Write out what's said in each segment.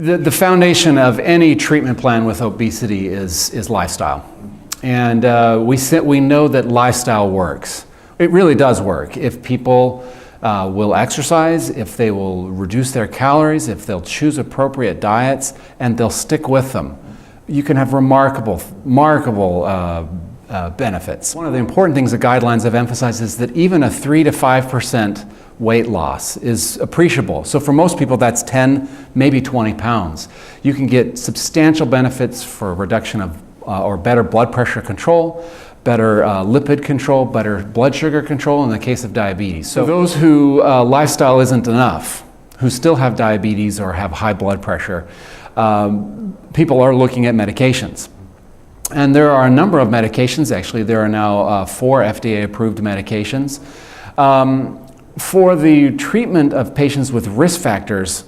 The foundation of any treatment plan with obesity is lifestyle. And we know that lifestyle works. It really does work. If people will exercise, if they will reduce their calories, if they'll choose appropriate diets, and they'll stick with them, you can have remarkable benefits. One of the important things the guidelines have emphasized is that even a 3 to 5% weight loss is appreciable. So for most people, that's 10, maybe 20 pounds. You can get substantial benefits for reduction of or better blood pressure control, better lipid control, better blood sugar control in the case of diabetes. So those who lifestyle isn't enough, who still have diabetes or have high blood pressure, people are looking at medications. And there are a number of medications. Actually, there are now 4 FDA-approved medications. For the treatment of patients with risk factors,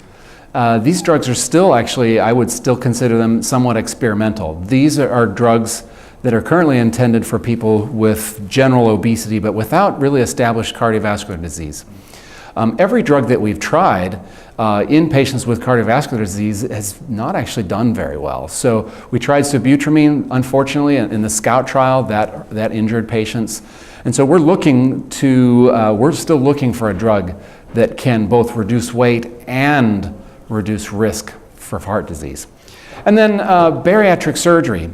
these drugs are still actually, I would still consider them somewhat experimental. These are drugs that are currently intended for people with general obesity, but without really established cardiovascular disease. Every drug that we've tried in patients with cardiovascular disease has not actually done very well. So we tried sibutramine, unfortunately, in the SCOUT trial that injured patients. And so we're still looking for a drug that can both reduce weight and reduce risk for heart disease. And then bariatric surgery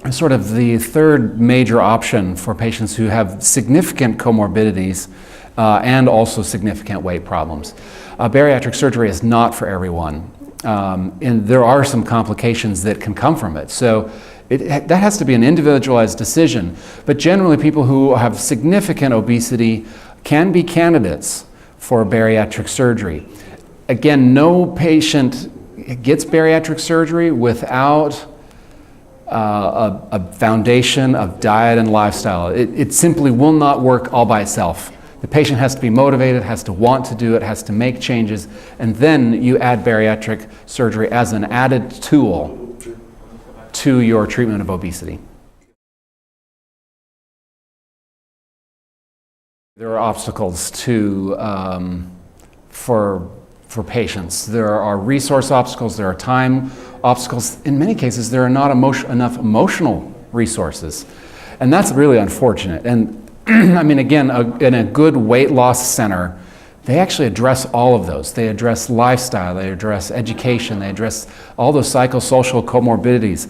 is sort of the third major option for patients who have significant comorbidities and also significant weight problems. Bariatric surgery is not for everyone, and there are some complications that can come from it. So that has to be an individualized decision, but generally people who have significant obesity can be candidates for bariatric surgery. Again, no patient gets bariatric surgery without a foundation of diet and lifestyle. It simply will not work all by itself. The patient has to be motivated, has to want to do it, has to make changes, and then you add bariatric surgery as an added tool to your treatment of obesity. There are obstacles for patients. There are resource obstacles, there are time obstacles. In many cases, there are not enough emotional resources. And that's really unfortunate. And I mean, again, in a good weight loss center, they actually address all of those. They address lifestyle, they address education, they address all those psychosocial comorbidities.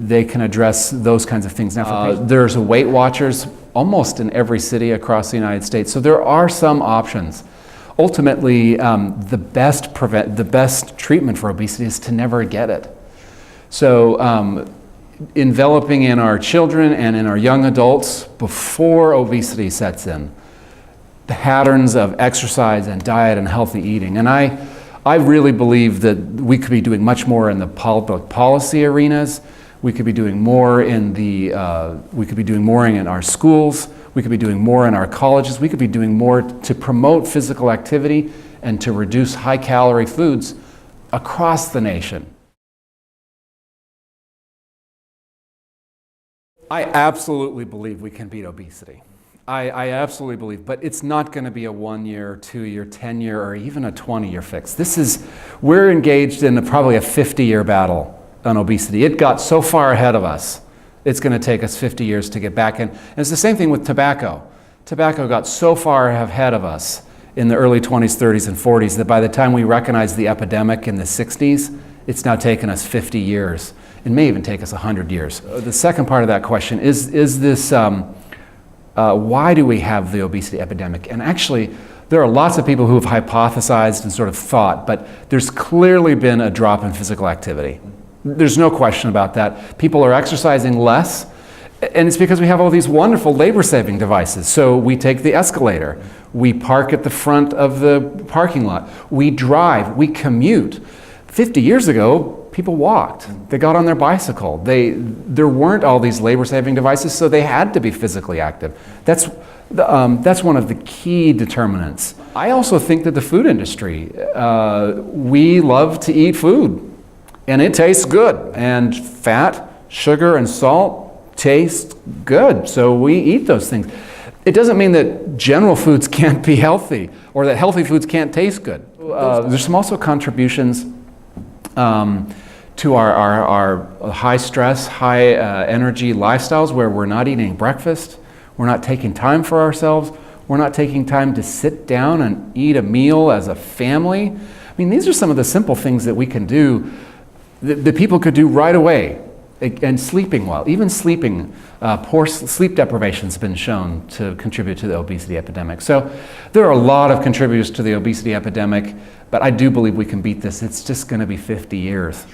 They can address those kinds of things. Now, there's Weight Watchers almost in every city across the United States. So there are some options. Ultimately, the best treatment for obesity is to never get it. So enveloping in our children and in our young adults before obesity sets in, patterns of exercise and diet and healthy eating. And I really believe that we could be doing much more in the public policy arenas. We could be doing more in our schools. We could be doing more in our colleges. We could be doing more to promote physical activity and to reduce high-calorie foods across the nation. I absolutely believe we can beat obesity. I absolutely believe, but it's not going to be a 1-year, 2-year, 10-year, or even a 20-year fix. We're engaged in probably a 50-year battle on obesity. It got so far ahead of us. It's going to take us 50 years to get back in. And it's the same thing with tobacco. Tobacco got so far ahead of us in the early 20s, 30s, and 40s that by the time we recognized the epidemic in the 60s, it's now taken us 50 years. It may even take us 100 years. The second part of that question is this, why do we have the obesity epidemic? And actually, there are lots of people who have hypothesized and sort of thought, but there's clearly been a drop in physical activity. There's no question about that. People are exercising less, and it's because we have all these wonderful labor-saving devices. So we take the escalator, we park at the front of the parking lot, we drive, we commute. 50 years ago, people walked. They got on their bicycle. There weren't all these labor-saving devices, so they had to be physically active. That's one of the key determinants. I also think that the food industry, we love to eat food. And it tastes good, and fat, sugar, and salt taste good, so we eat those things. It doesn't mean that general foods can't be healthy, or that healthy foods can't taste good. There's some also contributions to our high stress, high energy lifestyles where we're not eating breakfast, we're not taking time for ourselves, we're not taking time to sit down and eat a meal as a family. I mean, these are some of the simple things that we can do that people could do right away. And sleeping well, even sleeping, poor sleep deprivation has been shown to contribute to the obesity epidemic. So there are a lot of contributors to the obesity epidemic, but I do believe we can beat this. It's just going to be 50 years.